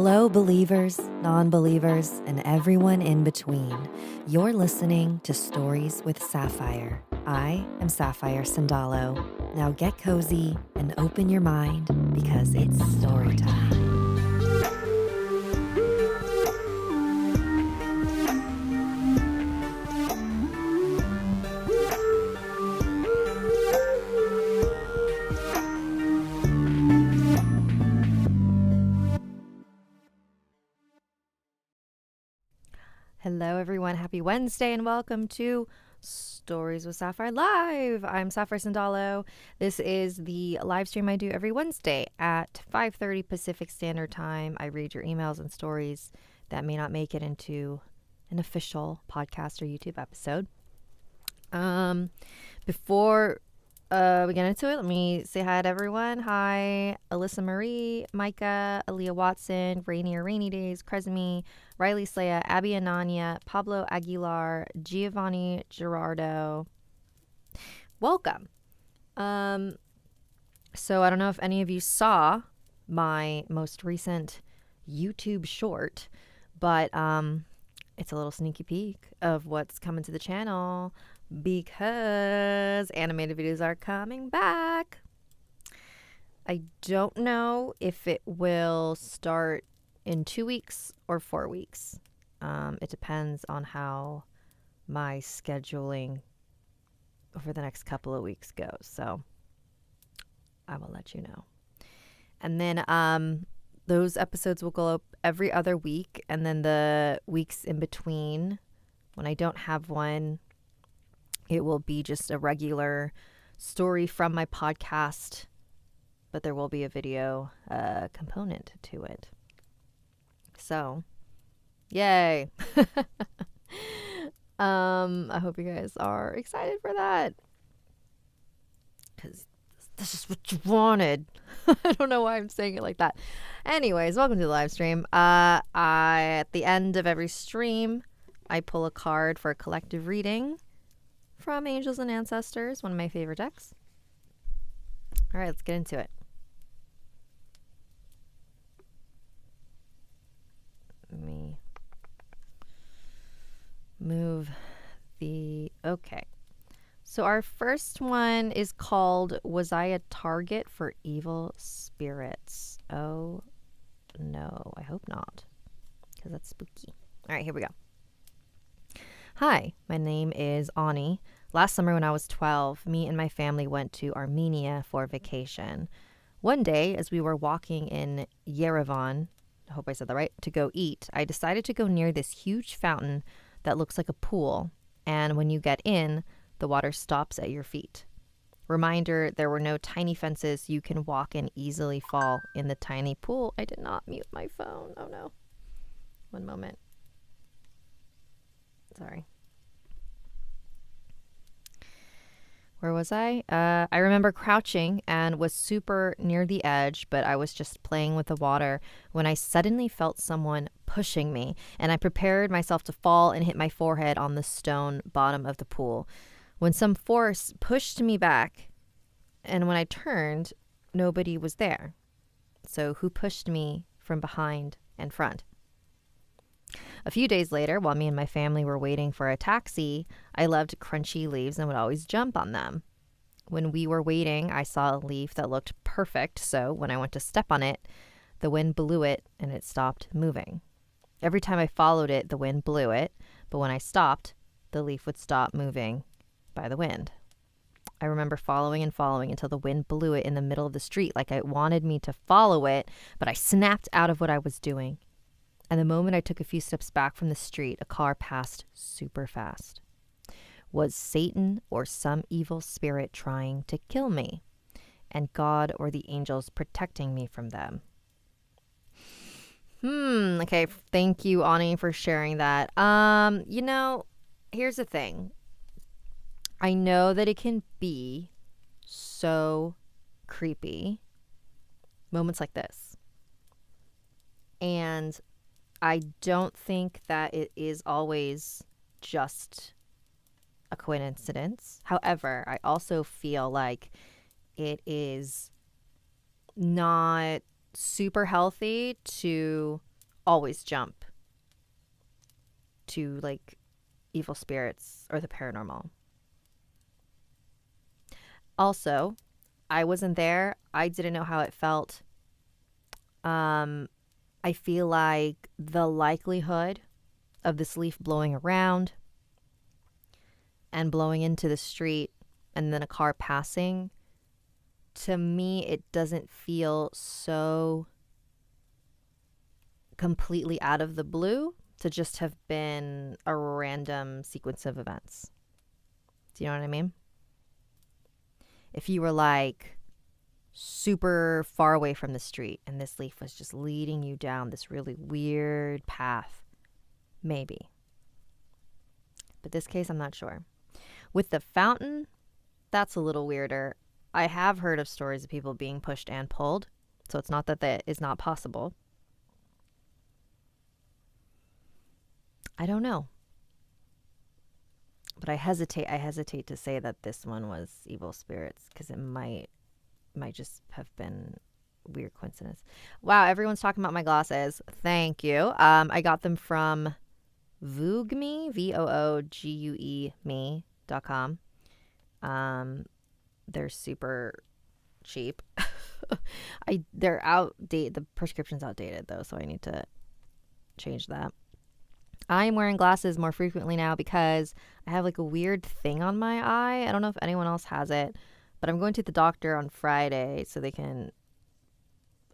Hello, believers, non-believers, and everyone in between. You're listening to Stories with Sapphire. I am Sapphire Sandalo. Now get cozy and open your mind because it's story time. Hello, everyone. Happy Wednesday and welcome to Stories with Sapphire Live. I'm Sapphire Sandalo. This is the live stream I do every Wednesday at 5:30 Pacific Standard Time. I read your emails and stories that may not make it into an official podcast or YouTube episode. Before we get into it, let me say hi to everyone. Hi, Alyssa Marie, Micah, Aaliyah Watson, Rainier Rainy Days, Cresme, Riley Slaya, Abby Ananya, Pablo Aguilar, Giovanni Gerardo. Welcome. So I don't know if any of you saw my most recent YouTube short, but it's a little sneaky peek of what's coming to the channel because animated videos are coming back. I don't know if it will start in 2 weeks or 4 weeks. It depends on how my scheduling over the next couple of weeks goes. So I will let you know. And then those episodes will go up every other week. And then the weeks in between, when I don't have one, it will be just a regular story from my podcast, but there will be a video component to it. So, yay. I hope you guys are excited for that, because this is what you wanted. I don't know why I'm saying it like that. Anyways, welcome to the live stream. At the end of every stream, I pull a card for a collective reading from Angels and Ancestors, one of my favorite decks. All right, let's get into it. Let me move the... Okay. So our first one is called, Was I a Target for Evil Spirits? Oh, no. I hope not, because that's spooky. All right, here we go. Hi, my name is Ani. Last summer when I was 12, me and my family went to Armenia for vacation. One day, as we were walking in Yerevan, I hope I said that right, to go eat, I decided to go near this huge fountain that looks like a pool. And when you get in, the water stops at your feet. Reminder, there were no tiny fences. You can walk and easily fall in the tiny pool. I did not mute my phone. Oh no. One moment. Sorry. Where was I? I remember crouching and was super near the edge, but I was just playing with the water when I suddenly felt someone pushing me, and I prepared myself to fall and hit my forehead on the stone bottom of the pool. When some force pushed me back, and when I turned, nobody was there. So who pushed me from behind and front? A few days later, while me and my family were waiting for a taxi, I loved crunchy leaves and would always jump on them. When we were waiting, I saw a leaf that looked perfect, so when I went to step on it, the wind blew it and it stopped moving. Every time I followed it, the wind blew it, but when I stopped, the leaf would stop moving by the wind. I remember following and following until the wind blew it in the middle of the street like it wanted me to follow it, but I snapped out of what I was doing. And the moment I took a few steps back from the street, a car passed super fast. Was Satan or some evil spirit trying to kill me? And God or the angels protecting me from them? Okay, thank you, Ani, for sharing that. Here's the thing. I know that it can be so creepy, moments like this. And I don't think that it is always just a coincidence. However, I also feel like it is not super healthy to always jump to like evil spirits or the paranormal. Also, I wasn't there. I didn't know how it felt. I feel like the likelihood of this leaf blowing around and blowing into the street and then a car passing, to me, it doesn't feel so completely out of the blue to just have been a random sequence of events. Do you know what I mean? If you were like super far away from the street and this leaf was just leading you down this really weird path, maybe. But this case, I'm not sure. With the fountain, that's a little weirder. I have heard of stories of people being pushed and pulled, so it's not that that is not possible. I don't know. But I hesitate to say that this one was evil spirits because it might just have been weird coincidence. Wow, everyone's talking about my glasses. Thank you. I got them from Voogme, VOOGUE me.com. They're super cheap. They're outdated. The prescription's outdated though, so I need to change that. I'm wearing glasses more frequently now because I have like a weird thing on my eye. I don't know if anyone else has it, but I'm going to the doctor on Friday so they can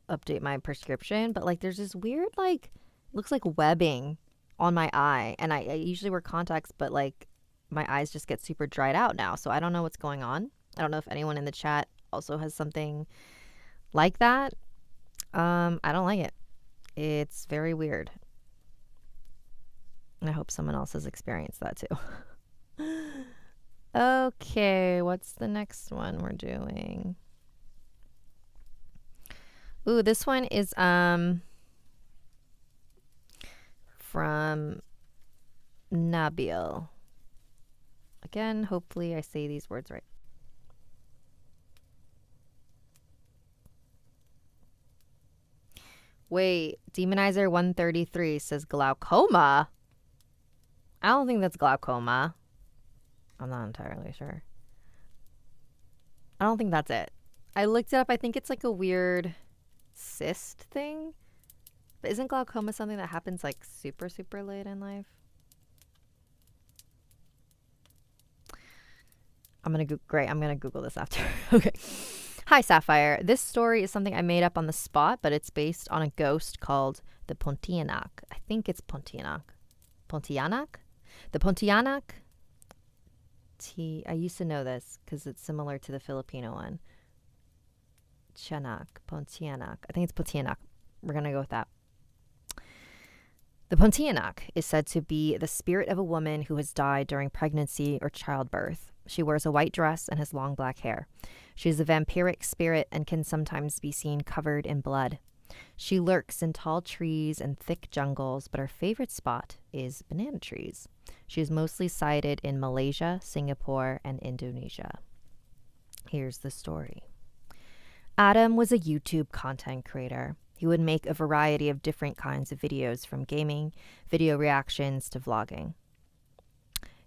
update my prescription. But like there's this weird like, looks like webbing on my eye. And I usually wear contacts, but like my eyes just get super dried out now. So I don't know what's going on. I don't know if anyone in the chat also has something like that. I don't like it. It's very weird. I hope someone else has experienced that too. Okay, what's the next one we're doing? Ooh, this one is from Nabil. Again, hopefully I say these words right. Wait, Demonizer 133 says glaucoma. I don't think that's glaucoma. I'm not entirely sure. I don't think that's it. I looked it up. I think it's like a weird cyst thing. But isn't glaucoma something that happens like super, super late in life? I'm going to Google this after. Okay. Hi, Sapphire. This story is something I made up on the spot, but it's based on a ghost called the Pontianak. I think it's Pontianak. Pontianak? The Pontianak. I used to know this because it's similar to the Filipino one. Pontianak. I think it's Pontianak. We're going to go with that. The Pontianak is said to be the spirit of a woman who has died during pregnancy or childbirth. She wears a white dress and has long black hair. She is a vampiric spirit and can sometimes be seen covered in blood. She lurks in tall trees and thick jungles, but her favorite spot is banana trees. She is mostly sighted in Malaysia, Singapore, and Indonesia. Here's the story. Adam was a YouTube content creator. He would make a variety of different kinds of videos, from gaming, video reactions, to vlogging.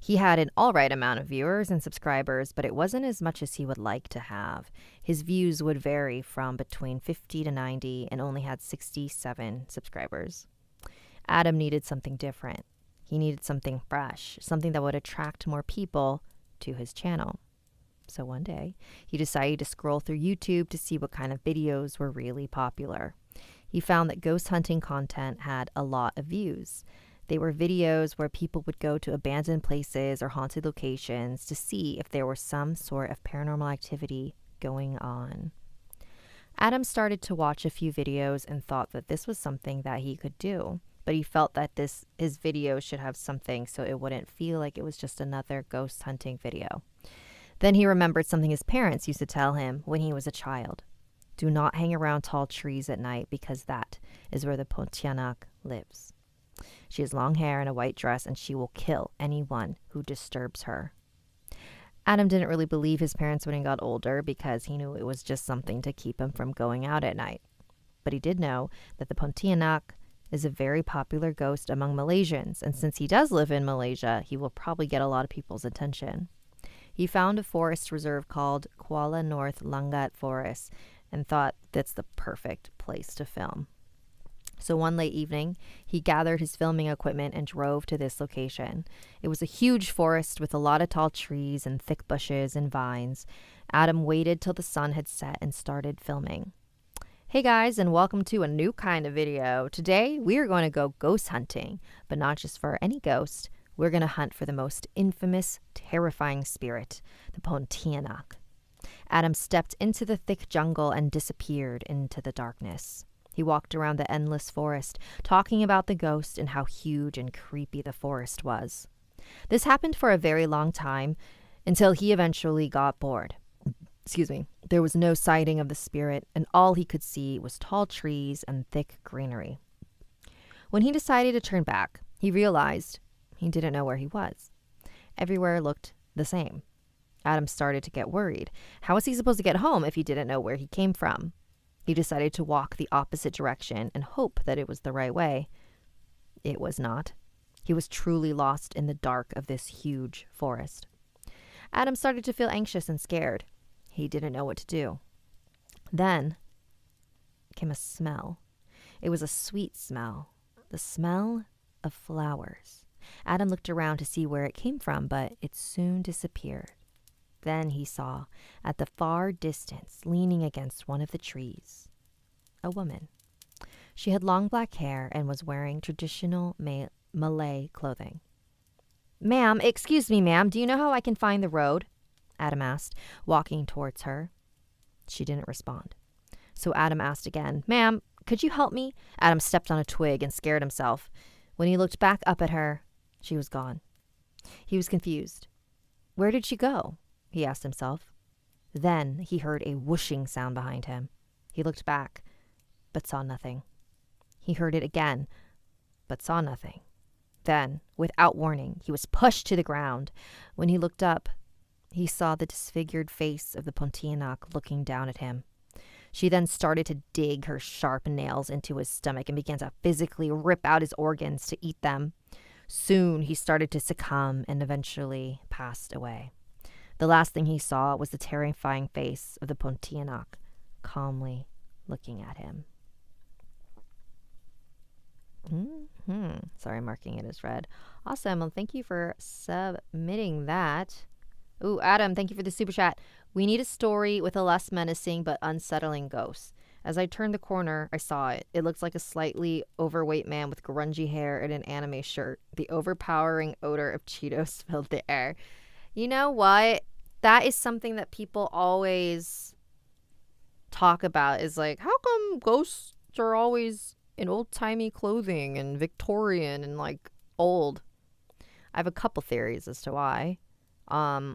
He had an all right amount of viewers and subscribers, but it wasn't as much as he would like to have. His views would vary from between 50 to 90 and only had 67 subscribers. Adam needed something different. He needed something fresh, something that would attract more people to his channel. So one day, he decided to scroll through YouTube to see what kind of videos were really popular. He found that ghost hunting content had a lot of views. They were videos where people would go to abandoned places or haunted locations to see if there was some sort of paranormal activity going on. Adam started to watch a few videos and thought that this was something that he could do, but he felt that his video should have something so it wouldn't feel like it was just another ghost hunting video. Then he remembered something his parents used to tell him when he was a child. Do not hang around tall trees at night because that is where the Pontianak lives. She has long hair and a white dress, and she will kill anyone who disturbs her. Adam didn't really believe his parents when he got older because he knew it was just something to keep him from going out at night. But he did know that the Pontianak is a very popular ghost among Malaysians, and since he does live in Malaysia, he will probably get a lot of people's attention. He found a forest reserve called Kuala North Langat Forest and thought that's the perfect place to film. So one late evening, he gathered his filming equipment and drove to this location. It was a huge forest with a lot of tall trees and thick bushes and vines. Adam waited till the sun had set and started filming. Hey guys, and welcome to a new kind of video. Today, we are going to go ghost hunting, but not just for any ghost. We're going to hunt for the most infamous, terrifying spirit, the Pontianak. Adam stepped into the thick jungle and disappeared into the darkness. He walked around the endless forest, talking about the ghost and how huge and creepy the forest was. This happened for a very long time, until he eventually got bored. There was no sighting of the spirit, and all he could see was tall trees and thick greenery. When he decided to turn back, he realized he didn't know where he was. Everywhere looked the same. Adam started to get worried. How was he supposed to get home if he didn't know where he came from? He decided to walk the opposite direction and hope that it was the right way. It was not. He was truly lost in the dark of this huge forest. Adam started to feel anxious and scared. He didn't know what to do. Then came a smell. It was a sweet smell, the smell of flowers. Adam looked around to see where it came from, but it soon disappeared. Then he saw, at the far distance, leaning against one of the trees, a woman. She had long black hair and was wearing traditional Malay clothing. "Ma'am, excuse me, ma'am, do you know how I can find the road?" Adam asked, walking towards her. She didn't respond. So Adam asked again, "Ma'am, could you help me?" Adam stepped on a twig and scared himself. When he looked back up at her, she was gone. He was confused. Where did she go? He asked himself. Then he heard a whooshing sound behind him. He looked back, but saw nothing. He heard it again, but saw nothing. Then, without warning, he was pushed to the ground. When he looked up, he saw the disfigured face of the Pontianak looking down at him. She then started to dig her sharp nails into his stomach and began to physically rip out his organs to eat them. Soon he started to succumb and eventually passed away. The last thing he saw was the terrifying face of the Pontianak, calmly looking at him. Sorry, marking it as read. Awesome. Well, thank you for submitting that. Ooh, Adam, thank you for the super chat. We need a story with a less menacing but unsettling ghost. As I turned the corner, I saw it. It looks like a slightly overweight man with grungy hair and an anime shirt. The overpowering odor of Cheetos filled the air. You know what? That is something that people always talk about, is like, how come ghosts are always in old-timey clothing and Victorian and like old? I have a couple theories as to why.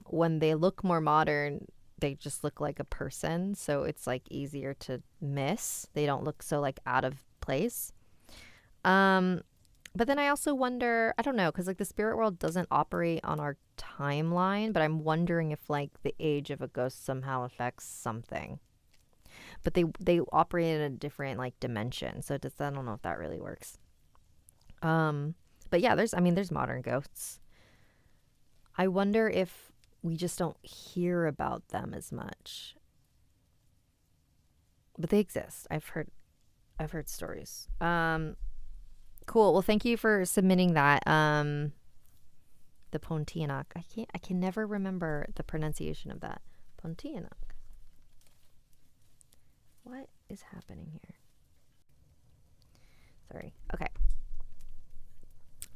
When they look more modern, they just look like a person, so it's like easier to miss. They don't look so like out of place. But then I also wonder, I don't know, because like the spirit world doesn't operate on our timeline, but I'm wondering if like the age of a ghost somehow affects something. But they operate in a different like dimension, so I don't know if that really works. But yeah, there's modern ghosts. I wonder if we just don't hear about them as much. But they exist. I've heard stories. Cool. Well, thank you for submitting that. The Pontianak. I can never remember the pronunciation of that. Pontianak. What is happening here? Sorry. Okay.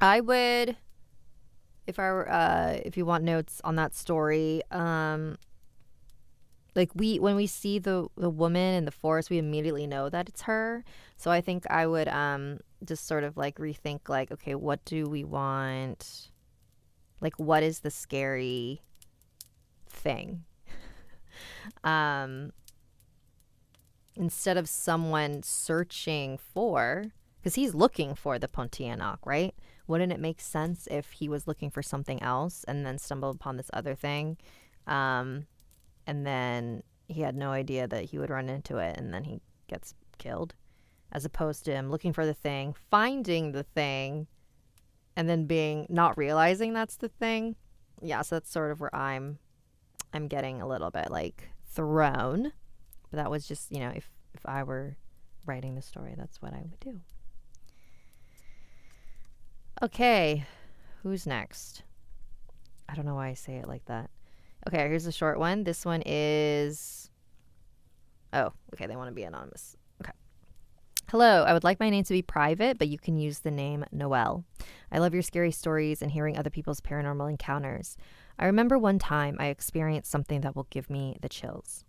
I would, if you want notes on that story, like when we see the woman in the forest, we immediately know that it's her. So I think I would just sort of like rethink, like, okay, what do we want? Like, what is the scary thing? Instead of someone searching for, because he's looking for the Pontianak, right? Wouldn't it make sense if he was looking for something else and then stumbled upon this other thing? And then he had no idea that he would run into it, and then he gets killed as opposed to him looking for the thing, finding the thing, and then not realizing that's the thing. Yeah, so that's sort of where I'm getting a little bit like thrown. But that was just, if I were writing the story, that's what I would do. Okay, who's next? I don't know why I say it like that. Okay, here's a short one. This one is... Oh, okay, they want to be anonymous. Okay. Hello, I would like my name to be private, but you can use the name Noelle. I love your scary stories and hearing other people's paranormal encounters. I remember one time I experienced something that will give me the chills.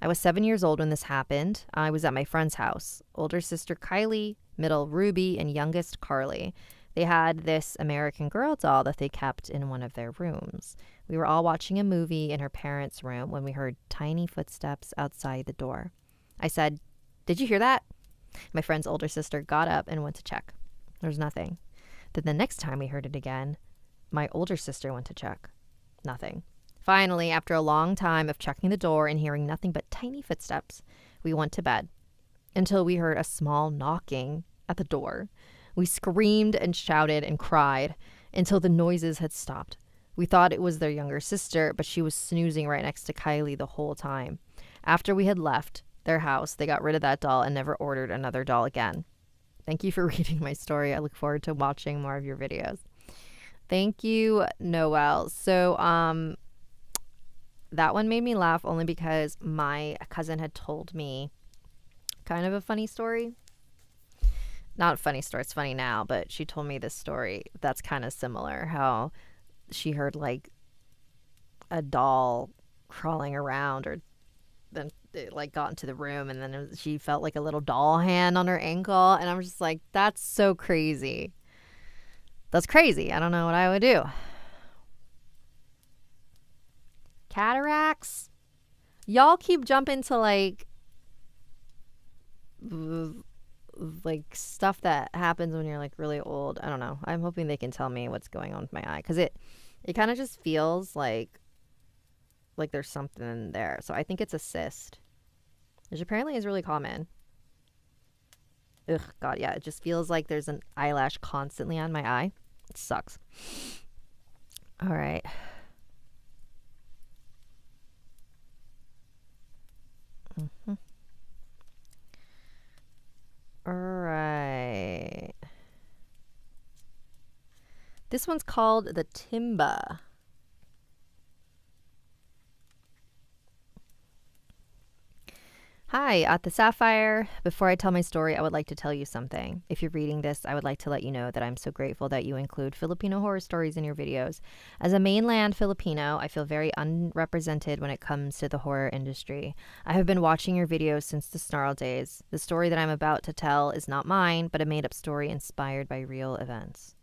I was 7 years old when this happened. I was at my friend's house. Older sister Kylie, middle Ruby, and youngest Carly. They had this American Girl doll that they kept in one of their rooms. We were all watching a movie in her parents' room when we heard tiny footsteps outside the door. I said, "Did you hear that?" My friend's older sister got up and went to check. There was nothing. Then the next time we heard it again, my older sister went to check. Nothing. Finally, after a long time of checking the door and hearing nothing but tiny footsteps, we went to bed until we heard a small knocking at the door. We screamed and shouted and cried until the noises had stopped. We thought it was their younger sister, but she was snoozing right next to Kylie the whole time. After we had left their house, they got rid of that doll and never ordered another doll again. Thank you for reading my story. I look forward to watching more of your videos. Thank you, Noelle. So, that one made me laugh only because my cousin had told me kind of a funny story. Not a funny story, it's funny now, but she told me this story that's kind of similar, how she heard like a doll crawling around, or then it like got into the room, and then she felt like a little doll hand on her ankle, and I'm just like, that's so crazy. That's crazy. I don't know what I would do. Cataracts? Y'all keep jumping to like stuff that happens when you're like really old. I don't know. I'm hoping they can tell me what's going on with my eye, because it kind of just feels like there's something there. So I think it's a cyst, which apparently is really common. Ugh, God, yeah. It just feels like there's an eyelash constantly on my eye. It sucks. All right. Mm-hmm. All right. This one's called The Timba. Hi, at the Sapphire. Before I tell my story, I would like to tell you something. If you're reading this, I would like to let you know that I'm so grateful that you include Filipino horror stories in your videos. As a mainland Filipino, I feel very unrepresented when it comes to the horror industry. I have been watching your videos since the Snarl days. The story that I'm about to tell is not mine, but a made-up story inspired by real events.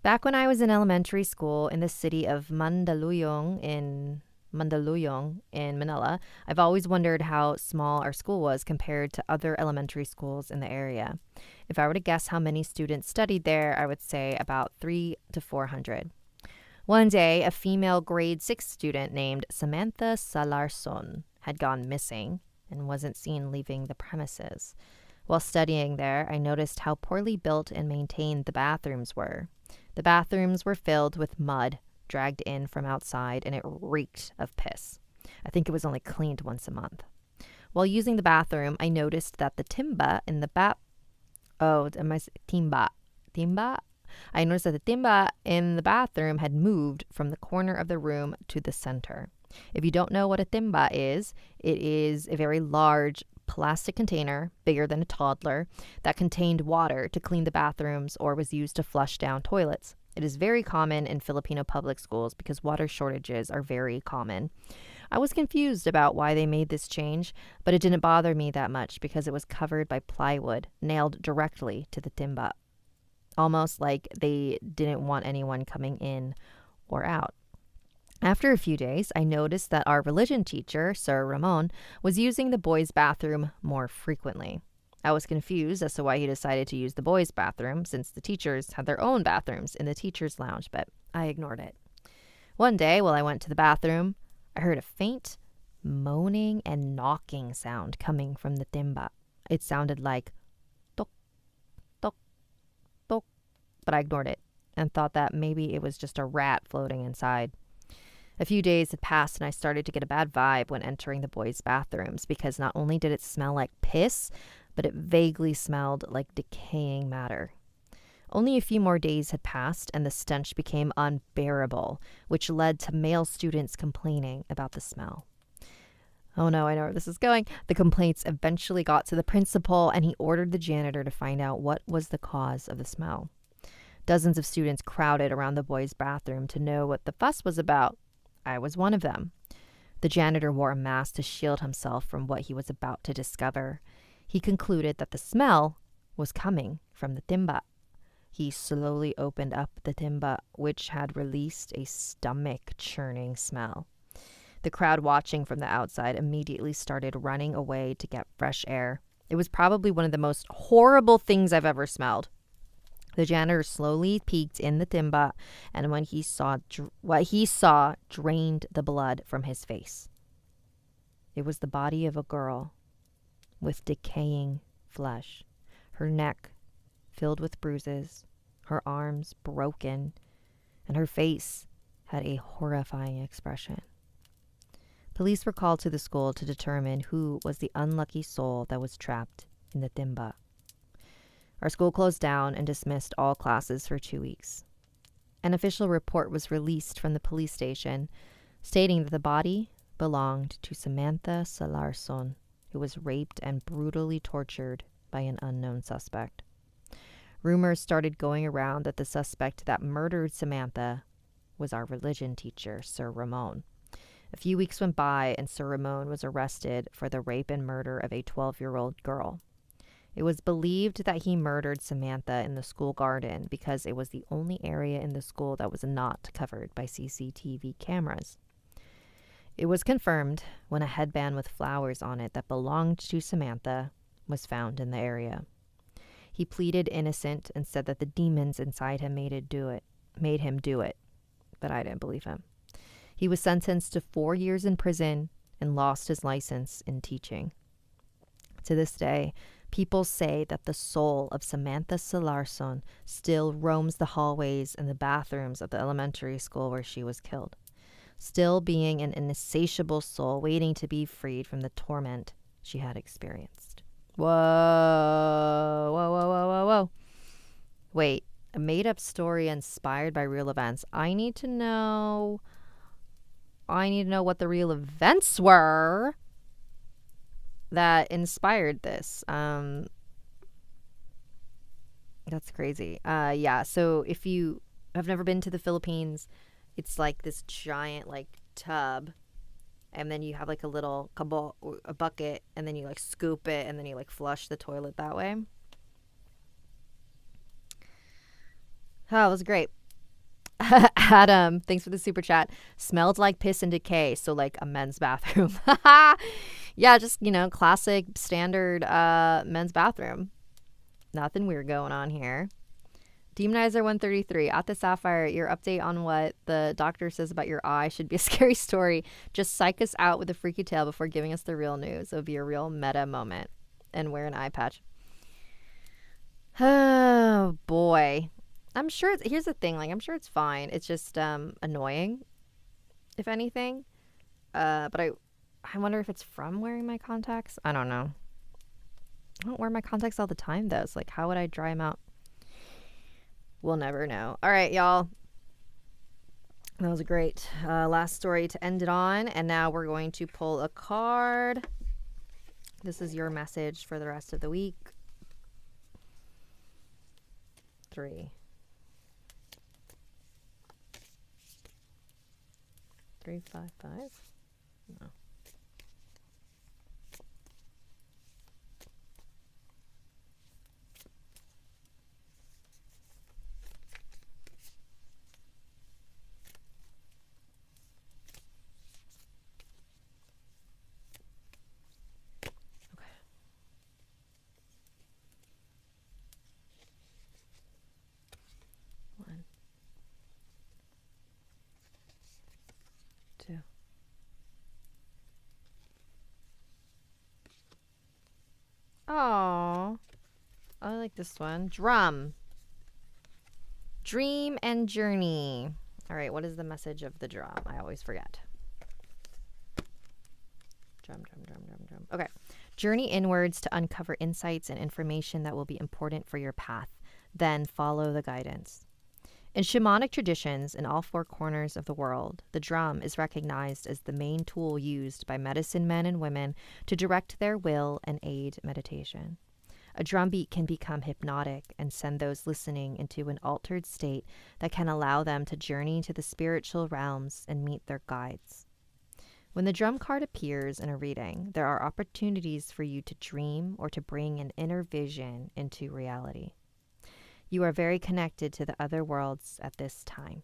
Back when I was in elementary school in the city of Mandaluyong in Manila, I've always wondered how small our school was compared to other elementary schools in the area. If I were to guess how many students studied there, I would say about 300 to 400. One day, a female grade 6 student named Samantha Salarson had gone missing and wasn't seen leaving the premises. While studying there, I noticed how poorly built and maintained the bathrooms were. The bathrooms were filled with mud dragged in from outside, and it reeked of piss. I think it was only cleaned once a month. While using the bathroom, I noticed that the timba in the timba? I noticed that the timba in the bathroom had moved from the corner of the room to the center. If you don't know what a timba is, it is a very large plastic container, bigger than a toddler, that contained water to clean the bathrooms or was used to flush down toilets. It is very common in Filipino public schools because water shortages are very common. I was confused about why they made this change, but it didn't bother me that much because it was covered by plywood nailed directly to the timba, almost like they didn't want anyone coming in or out. After a few days, I noticed that our religion teacher, Sir Ramon, was using the boys' bathroom more frequently. I was confused as to why he decided to use the boys' bathroom since the teachers had their own bathrooms in the teacher's lounge, but I ignored it. One day, while I went to the bathroom, I heard a faint, moaning and knocking sound coming from the timba. It sounded like tok, tok, tok, but I ignored it and thought that maybe it was just a rat floating inside. A few days had passed and I started to get a bad vibe when entering the boys' bathrooms because not only did it smell like piss, but it vaguely smelled like decaying matter. Only a few more days had passed and the stench became unbearable, which led to male students complaining about the smell. Oh no, I know where this is going. The complaints eventually got to the principal and he ordered the janitor to find out what was the cause of the smell. Dozens of students crowded around the boys' bathroom to know what the fuss was about. I was one of them. The janitor wore a mask to shield himself from what he was about to discover. He concluded that the smell was coming from the timba. He slowly opened up the timba, which had released a stomach-churning smell. The crowd watching from the outside immediately started running away to get fresh air. It was probably one of the most horrible things I've ever smelled. The janitor slowly peeked in the timba, and when he saw what he saw drained the blood from his face. It was the body of a girl with decaying flesh, her neck filled with bruises, her arms broken, and her face had a horrifying expression. Police were called to the school to determine who was the unlucky soul that was trapped in the timba. Our school closed down and dismissed all classes for 2 weeks. An official report was released from the police station stating that the body belonged to Samantha Salarson, who was raped and brutally tortured by an unknown suspect. Rumors started going around that the suspect that murdered Samantha was our religion teacher, Sir Ramon. A few weeks went by and Sir Ramon was arrested for the rape and murder of a 12-year-old girl. It was believed that he murdered Samantha in the school garden because it was the only area in the school that was not covered by CCTV cameras. It was confirmed when a headband with flowers on it that belonged to Samantha was found in the area. He pleaded innocent and said that the demons inside him made him do it, but I didn't believe him. He was sentenced to 4 years in prison and lost his license in teaching. To this day, people say that the soul of Samantha Salarson still roams the hallways and the bathrooms of the elementary school where she was killed, still being an insatiable soul waiting to be freed from the torment she had experienced. Whoa, whoa, whoa, whoa, whoa, whoa. Wait, a made-up story inspired by real events. I need to know what the real events were that inspired this. That's crazy. Yeah, so if you have never been to the Philippines, it's like this giant like tub, and then you have like a little a bucket, and then you like scoop it, and then you like flush the toilet that way. Oh, it was great. Adam, thanks for the super chat. Smelled like piss and decay, so like a men's bathroom. Yeah, just, classic standard men's bathroom. Nothing weird going on here. Demonizer 133, at the Sapphire, your update on what the doctor says about your eye should be a scary story. Just psych us out with a freaky tale before giving us the real news. It would be a real meta moment. And wear an eye patch. Oh, boy. I'm sure here's the thing, I'm sure it's fine. It's just annoying, if anything. But I wonder if it's from wearing my contacts. I don't know. I don't wear my contacts all the time, though. So, how would I dry them out? We'll never know. All right, y'all. That was a great last story to end it on. And now we're going to pull a card. This is your message for the rest of the week. 3. 3, 5, 5. No. Okay. 1, 2, Oh, I like this one. Drum. Dream and journey. All right, what is the message of the drum? I always forget. Drum. Okay. Journey inwards to uncover insights and information that will be important for your path. Then follow the guidance. In shamanic traditions in all four corners of the world, the drum is recognized as the main tool used by medicine men and women to direct their will and aid meditation. A drum beat can become hypnotic and send those listening into an altered state that can allow them to journey to the spiritual realms and meet their guides. When the drum card appears in a reading, there are opportunities for you to dream or to bring an inner vision into reality. You are very connected to the other worlds at this time.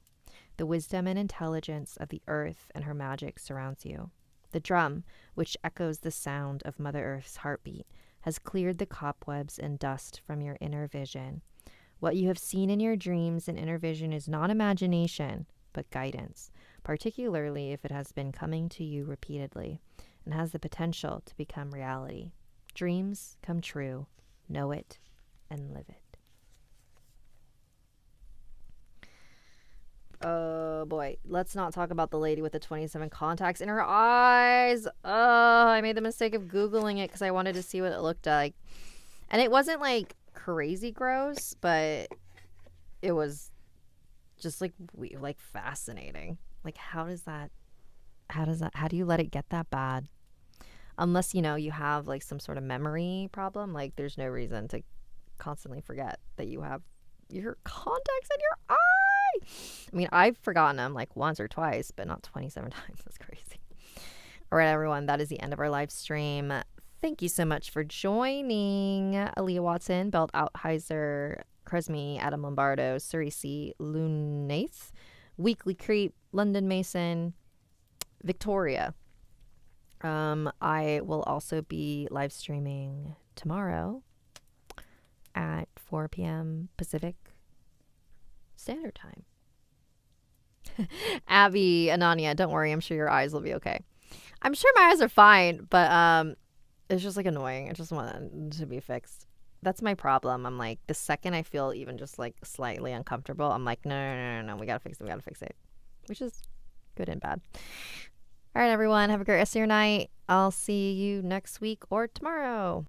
The wisdom and intelligence of the earth and her magic surrounds you. The drum, which echoes the sound of Mother Earth's heartbeat, has cleared the cobwebs and dust from your inner vision. What you have seen in your dreams and inner vision is not imagination, but guidance, particularly if it has been coming to you repeatedly and has the potential to become reality. Dreams come true. Know it and live it. Oh boy, let's not talk about the lady with the 27 contacts in her eyes. Oh, I made the mistake of Googling it because I wanted to see what it looked like. And it wasn't like crazy gross, but it was just like fascinating. Like how do you let it get that bad? Unless, you have like some sort of memory problem, like there's no reason to constantly forget that you have your contacts in your eye. I mean, I've forgotten them like once or twice, but not 27 times. That's crazy. All right, everyone, that is the end of our live stream. Thank you so much for joining. Aaliyah Watson, Belt Outheiser, Cresme, Adam Lombardo, Cerisi, Lunath, Weekly Creep, London Mason, Victoria. I will also be live streaming tomorrow at 4 p.m. Pacific Standard Time. Abby, Ananya, don't worry. I'm sure your eyes will be okay. I'm sure my eyes are fine, but it's just like annoying. I just want them to be fixed. That's my problem. I'm like, the second I feel even just like slightly uncomfortable, I'm like, no. We gotta fix it. Which is good and bad. All right, everyone. Have a great rest of your night. I'll see you next week or tomorrow.